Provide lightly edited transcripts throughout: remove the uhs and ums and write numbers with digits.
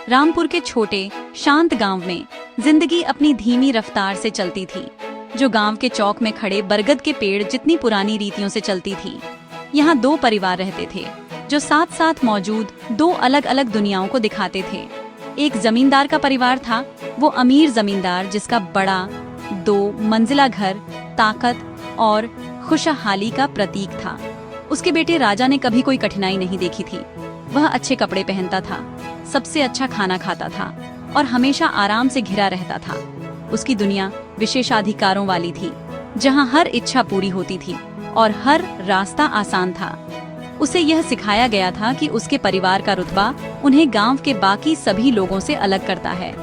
रामपुर के छोटे शांत गांव में जिंदगी अपनी धीमी रफ्तार से चलती थी, जो गांव के चौक में खड़े बरगद के पेड़ जितनी पुरानी रीतियों से चलती थी। यहाँ दो परिवार रहते थे जो साथ साथ मौजूद दो अलग अलग दुनियाओं को दिखाते थे। एक जमींदार का परिवार था, वो अमीर जमींदार जिसका बड़ा 2 मंजिला घर ताकत और खुशहाली का प्रतीक था। उसके बेटे राजा ने कभी कोई कठिनाई नहीं देखी थी। वह अच्छे कपड़े पहनता था, सबसे अच्छा खाना खाता था और हमेशा आराम से घिरा रहता था। उसकी दुनिया विशेषाधिकारों वाली थी, जहां हर इच्छा पूरी होती थी और हर रास्ता आसान था। उसे यह सिखाया गया था कि उसके परिवार का रुतबा उन्हें गांव के बाकी सभी लोगों से अलग करता है।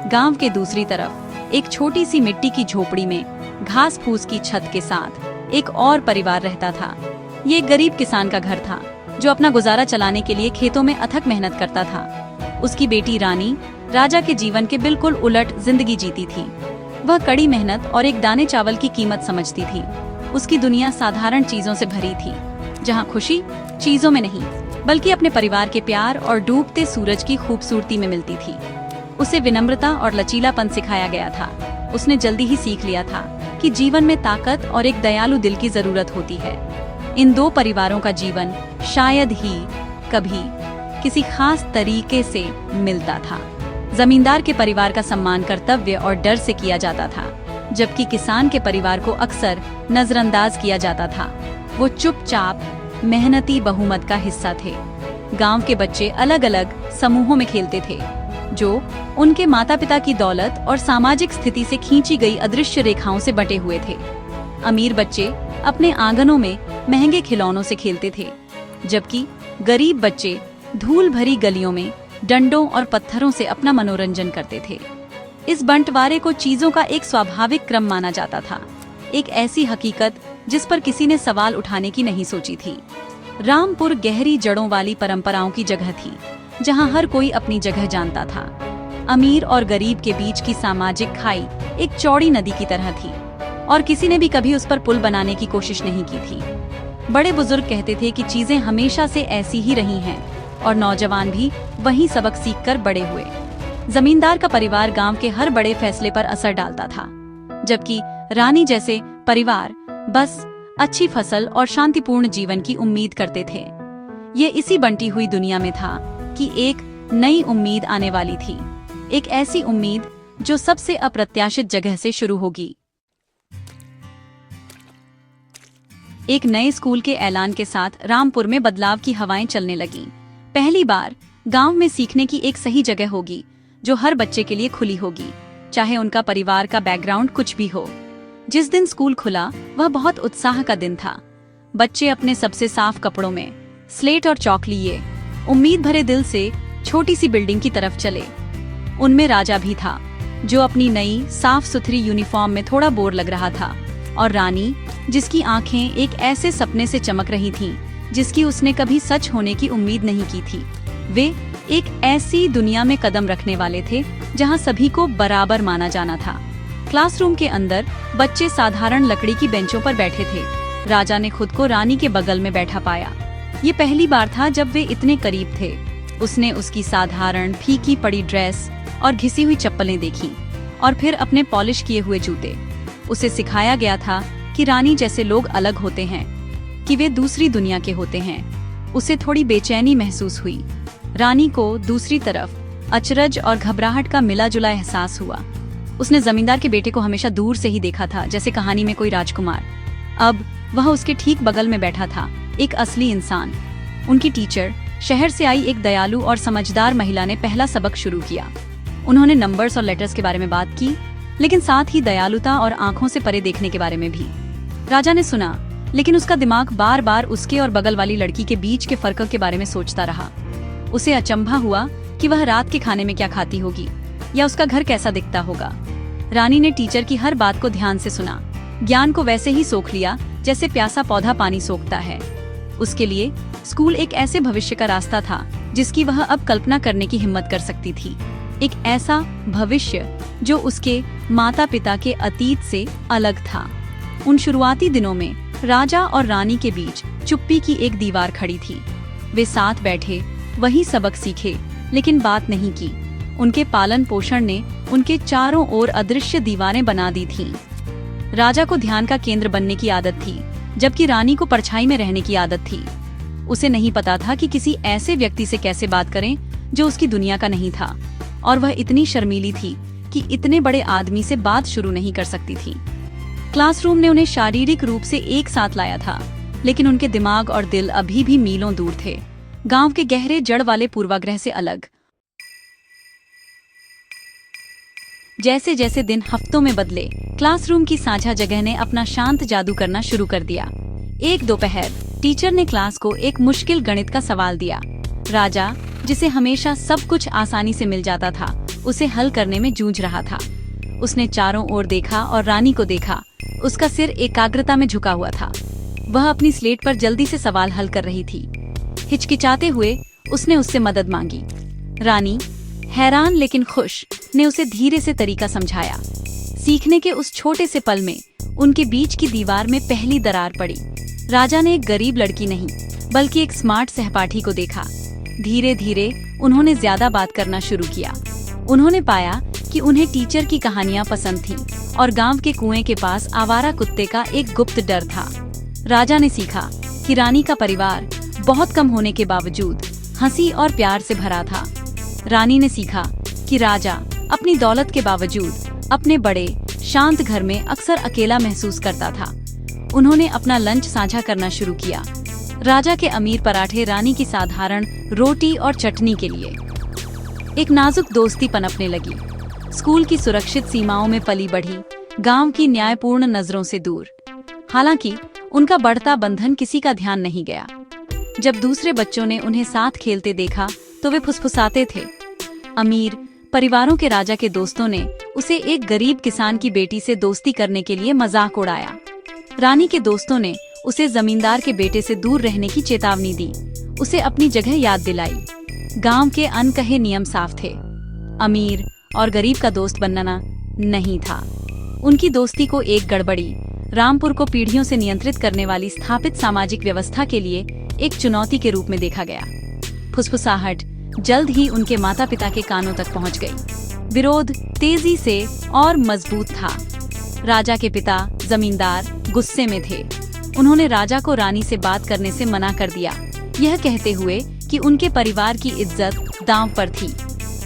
गांव के दूसरी तरफ एक छोटी सी मिट्टी की झोपड़ी में घास फूस की छत के साथ एक और परिवार रहता था। ये एक गरीब किसान का घर था, जो अपना गुजारा चलाने के लिए खेतों में अथक मेहनत करता था। उसकी बेटी रानी राजा के जीवन के बिल्कुल उलट जिंदगी जीती थी। वह कड़ी मेहनत और एक दाने चावल की कीमत समझती थी। उसकी दुनिया साधारण चीजों से भरी थी, जहां खुशी चीजों में नहीं बल्कि अपने परिवार के प्यार और डूबते सूरज की खूबसूरती में मिलती थी। उसे विनम्रता और लचीलापन सिखाया गया था। उसने जल्दी ही सीख लिया था कि जीवन में ताकत और एक दयालु दिल की जरूरत होती है। इन दो परिवारों का जीवन शायद ही कभी किसी खास तरीके से मिलता था। जमींदार के परिवार का सम्मान कर्तव्य और डर से किया जाता था, जबकि किसान के परिवार को अक्सर नजरअंदाज किया जाता था। वो चुपचाप मेहनती बहुमत का हिस्सा थे। गांव के बच्चे अलग अलग समूहों में खेलते थे, जो उनके माता पिता की दौलत और सामाजिक स्थिति से खींची गई अदृश्य रेखाओं से बटे हुए थे। अमीर बच्चे अपने आंगनों में महंगे खिलौनों से खेलते थे, जबकि गरीब बच्चे धूल भरी गलियों में डंडों और पत्थरों से अपना मनोरंजन करते थे। इस बंटवारे को चीजों का एक स्वाभाविक क्रम माना जाता था, एक ऐसी हकीकत जिस पर किसी ने सवाल उठाने की नहीं सोची थी। रामपुर गहरी जड़ों वाली परंपराओं की जगह थी, जहां हर कोई अपनी जगह जानता था। अमीर और गरीब के बीच की सामाजिक खाई एक चौड़ी नदी की तरह थी और किसी ने भी कभी उस पर पुल बनाने की कोशिश नहीं की थी। बड़े बुजुर्ग कहते थे कि चीजें हमेशा से ऐसी ही रही हैं और नौजवान भी वही सबक सीखकर बड़े हुए। जमींदार का परिवार गांव के हर बड़े फैसले पर असर डालता था, जबकि रानी जैसे परिवार बस अच्छी फसल और शांतिपूर्ण जीवन की उम्मीद करते थे। ये इसी बंटी हुई दुनिया में था कि एक नई उम्मीद आने वाली थी, एक ऐसी उम्मीद जो सबसे अप्रत्याशित जगह से शुरू होगी। एक नए स्कूल के ऐलान के साथ रामपुर में बदलाव की हवाएं चलने लगीं। पहली बार गांव में सीखने की एक सही जगह होगी, जो हर बच्चे के लिए खुली होगी, चाहे उनका परिवार का बैकग्राउंड कुछ भी हो। जिस दिन स्कूल खुला, वह बहुत उत्साह का दिन था। बच्चे अपने सबसे साफ कपड़ों में स्लेट और चौक लिए उम्मीद भरे दिल से छोटी सी बिल्डिंग की तरफ चले। उनमें राजा भी था, जो अपनी नई साफ सुथरी यूनिफॉर्म में थोड़ा बोर लग रहा था, और रानी, जिसकी आंखें एक ऐसे सपने से चमक रही थीं, जिसकी उसने कभी सच होने की उम्मीद नहीं की थी। वे एक ऐसी दुनिया में कदम रखने वाले थे जहां सभी को बराबर माना जाना था। क्लासरूम के अंदर बच्चे साधारण लकड़ी की बेंचों पर बैठे थे। राजा ने खुद को रानी के बगल में बैठा पाया। ये पहली बार था जब वे इतने करीब थे। उसने उसकी साधारण फीकी पड़ी ड्रेस और घिसी हुई चप्पलें देखी, और फिर अपने पॉलिश किए हुए जूते। उसे सिखाया गया था कि रानी जैसे लोग अलग होते हैं, कि वे दूसरी दुनिया के होते हैं। उसे थोड़ी बेचैनी महसूस हुई। रानी को दूसरी तरफ अचरज और घबराहट का मिला जुला एहसास हुआ। उसने जमींदार के बेटे को हमेशा दूर से ही देखा था, जैसे कहानी में कोई राजकुमार। अब वह उसके ठीक बगल में बैठा था, एक असली इंसान। उनकी टीचर, शहर से आई एक दयालु और समझदार महिला ने पहला सबक शुरू किया। उन्होंने नंबर्स और लेटर्स के बारे में बात की, लेकिन साथ ही दयालुता और आंखों से परे देखने के बारे में भी। राजा ने सुना, लेकिन उसका दिमाग बार बार उसके और बगल वाली लड़की के बीच के फर्क के बारे में सोचता रहा। उसे अचंभा हुआ कि वह रात के खाने में क्या खाती होगी, या उसका घर कैसा दिखता होगा। रानी ने टीचर की हर बात को ध्यान से सुना, ज्ञान को वैसे ही सोख लिया जैसे प्यासा पौधा पानी सोखता है। उसके लिए स्कूल एक ऐसे भविष्य का रास्ता था जिसकी वह अब कल्पना करने की हिम्मत कर सकती थी। एक ऐसा भविष्य जो उसके माता पिता के अतीत से अलग था। उन शुरुआती दिनों में राजा और रानी के बीच चुप्पी की एक दीवार खड़ी थी। वे साथ बैठे, वही सबक सीखे, लेकिन बात नहीं की। उनके पालन पोषण ने उनके चारों ओर अदृश्य दीवारें बना दी थीं। राजा को ध्यान का केंद्र बनने की आदत थी, जबकि रानी को परछाई में रहने की आदत थी। उसे नहीं पता था कि किसी ऐसे व्यक्ति से कैसे बात करें जो उसकी दुनिया का नहीं था, और वह इतनी शर्मीली थी कि इतने बड़े आदमी से बात शुरू नहीं कर सकती थी। क्लासरूम ने उन्हें शारीरिक रूप से एक साथ लाया था, लेकिन उनके दिमाग और दिल अभी भी मीलों दूर थे, गांव के गहरे जड़ वाले पूर्वाग्रह से अलग। जैसे जैसे दिन हफ्तों में बदले, क्लासरूम की साझा जगह ने अपना शांत जादू करना शुरू कर दिया। एक दोपहर टीचर ने क्लास को एक मुश्किल गणित का सवाल दिया। राजा, जिसे हमेशा सब कुछ आसानी से मिल जाता था, उसे हल करने में जूझ रहा था। उसने चारों ओर देखा और रानी को देखा। उसका सिर एकाग्रता में झुका हुआ था। वह अपनी स्लेट पर जल्दी से सवाल हल कर रही थी। हिचकिचाते हुए उसने उससे मदद मांगी। रानी, हैरान लेकिन खुश, ने उसे धीरे से तरीका समझाया। सीखने के उस छोटे से पल में उनके बीच की दीवार में पहली दरार पड़ी। राजा ने एक गरीब लड़की नहीं, बल्कि एक स्मार्ट सहपाठी को देखा। धीरे धीरे उन्होंने ज्यादा बात करना शुरू किया। उन्होंने पाया कि उन्हें टीचर की कहानियां पसंद थीं और गांव के कुएं के पास आवारा कुत्ते का एक गुप्त डर था। राजा ने सीखा कि रानी का परिवार बहुत कम होने के बावजूद हंसी और प्यार से भरा था। रानी ने सीखा कि राजा अपनी दौलत के बावजूद अपने बड़े शांत घर में अक्सर अकेला महसूस करता था। उन्होंने अपना लंच साझा करना शुरू किया। राजा के अमीर पराठे रानी की साधारण रोटी और चटनी के लिए। एक नाजुक दोस्ती पनपने लगी। स्कूल की सुरक्षित सीमाओं में पली बढ़ी, गांव की न्यायपूर्ण नजरों से दूर। हालांकि उनका बढ़ता बंधन किसी का ध्यान नहीं गया। जब दूसरे बच्चों ने उन्हें साथ खेलते देखा तो वे फुसफुसाते थे। अमीर परिवारों के राजा के दोस्तों ने उसे एक गरीब किसान की बेटी से दोस्ती करने के लिए मजाक उड़ाया। रानी के दोस्तों ने उसे जमींदार के बेटे से दूर रहने की चेतावनी दी, उसे अपनी जगह याद दिलाई। गांव के अनकहे नियम साफ थे। अमीर और गरीब का दोस्त बनना नहीं था। उनकी दोस्ती को एक गड़बड़ी, रामपुर को पीढ़ियों से नियंत्रित करने वाली स्थापित सामाजिक व्यवस्था के लिए एक चुनौती के रूप में देखा गया। फुसफुसाहट जल्द ही उनके माता पिता के कानों तक पहुंच गई। विरोध तेजी से और मजबूत था। राजा के पिता जमींदार गुस्से में थे। उन्होंने राजा को रानी से बात करने से मना कर दिया, यह कहते हुए कि उनके परिवार की इज्जत दांव पर थी।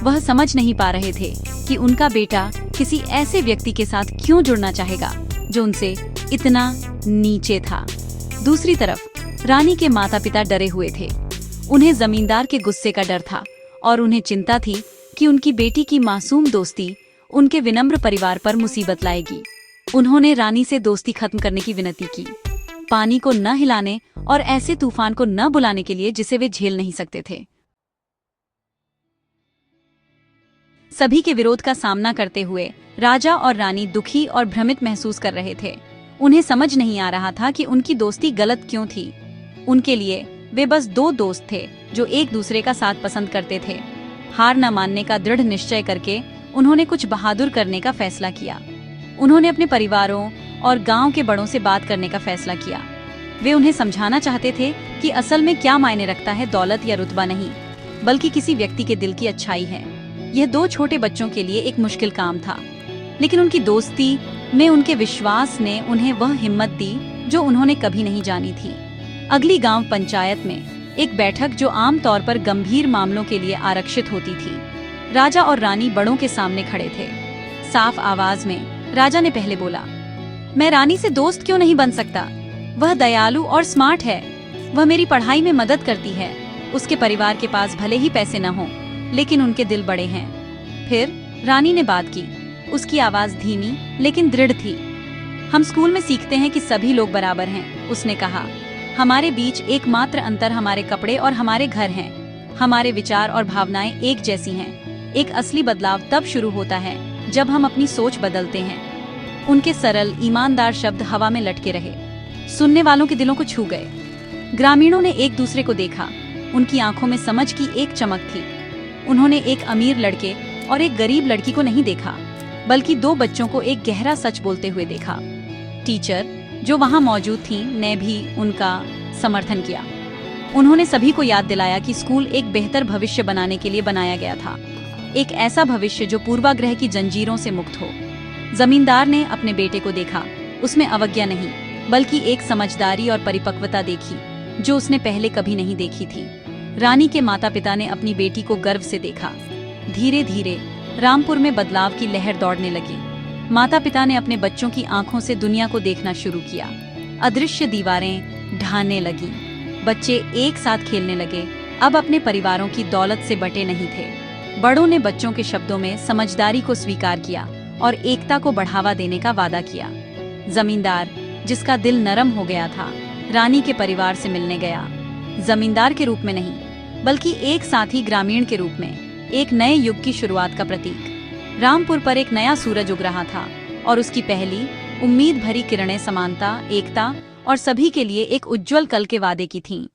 वह समझ नहीं पा रहे थे कि उनका बेटा किसी ऐसे व्यक्ति के साथ क्यों जुड़ना चाहेगा जो उनसे इतना नीचे था। दूसरी तरफ रानी के माता पिता डरे हुए थे। उन्हें जमींदार के गुस्से का डर था और उन्हें चिंता थी कि उनकी बेटी की मासूम दोस्ती उनके विनम्र परिवार पर मुसीबत लाएगी। उन्होंने रानी से दोस्ती खत्म करने की विनती की, पानी को न हिलाने और ऐसे तूफान को न बुलाने के लिए जिसे वे झेल नहीं सकते थे। सभी के विरोध का सामना करते हुए राजा और रानी दुखी और भ्रमित महसूस कर रहे थे। उन्हें समझ नहीं आ रहा था कि उनकी दोस्ती गलत क्यों थी। उनके लिए वे बस दो दोस्त थे जो एक दूसरे का साथ पसंद करते थे। हार न मानने का दृढ़ निश्चय करके उन्होंने कुछ बहादुर करने का फैसला किया। उन्होंने अपने परिवारों और गांव के बड़ों से बात करने का फैसला किया। वे उन्हें समझाना चाहते थे कि असल में क्या मायने रखता है दौलत या रुतबा नहीं, बल्कि किसी व्यक्ति के दिल की अच्छाई है। यह दो छोटे बच्चों के लिए एक मुश्किल काम था, लेकिन उनकी दोस्ती में उनके विश्वास ने उन्हें वह हिम्मत दी जो उन्होंने कभी नहीं जानी थी। अगली गांव पंचायत में एक बैठक जो आम तौर पर गंभीर मामलों के लिए आरक्षित होती थी। राजा और रानी बड़ों के सामने खड़े थे। साफ आवाज में राजा ने पहले बोला, मैं रानी से दोस्त क्यों नहीं बन सकता? वह दयालु और स्मार्ट है। वह मेरी पढ़ाई में मदद करती है। उसके परिवार के पास भले ही पैसे न हों, लेकिन उनके दिल बड़े हैं। फिर रानी ने बात की। उसकी आवाज धीमी लेकिन दृढ़ थी। हम स्कूल में सीखते हैं कि सभी लोग बराबर हैं, उसने कहा। हमारे बीच एकमात्र अंतर हमारे कपड़े और हमारे घर हैं। हमारे विचार और भावनाएं एक जैसी हैं। एक असली बदलाव तब शुरू होता है जब हम अपनी सोच बदलते हैं। उनके सरल ईमानदार शब्द हवा में लटके रहे, सुनने वालों के दिलों को छू गए। ग्रामीणों ने एक दूसरे को देखा। उनकी आंखों में समझ की एक चमक थी। उन्होंने एक अमीर लड़के और एक गरीब लड़की को नहीं देखा, बल्कि दो बच्चों को एक गहरा सच बोलते हुए देखा। टीचर जो वहां मौजूद थीं ने भी उनका समर्थन किया। उन्होंने सभी को याद दिलाया कि स्कूल एक बेहतर भविष्य बनाने के लिए बनाया गया था। एक ऐसा भविष्य जो पूर्वाग्रह की जंजीरों से मुक्त हो। जमींदार ने अपने बेटे को देखा। उसमें अवज्ञा नहीं, बल्कि एक समझदारी और परिपक्वता देखी जो उसने पहले कभी नहीं देखी थी। रानी के माता पिता ने अपनी बेटी को गर्व से देखा। धीरे धीरे रामपुर में बदलाव की लहर दौड़ने लगी। माता पिता ने अपने बच्चों की आंखों से दुनिया को देखना शुरू किया। अदृश्य दीवारें ढहने लगी। बच्चे एक साथ खेलने लगे, अब अपने परिवारों की दौलत से बटे नहीं थे। बड़ों ने बच्चों के शब्दों में समझदारी को स्वीकार किया और एकता को बढ़ावा देने का वादा किया। जमींदार, जिसका दिल नरम हो गया था, रानी के परिवार से मिलने गया। जमींदार के रूप में नहीं, बल्कि एक साथी ग्रामीण के रूप में, एक नए युग की शुरुआत का प्रतीक। रामपुर पर एक नया सूरज उग रहा था और उसकी पहली उम्मीद भरी किरणें समानता, एकता और सभी के लिए एक उज्जवल कल के वादे की थीं।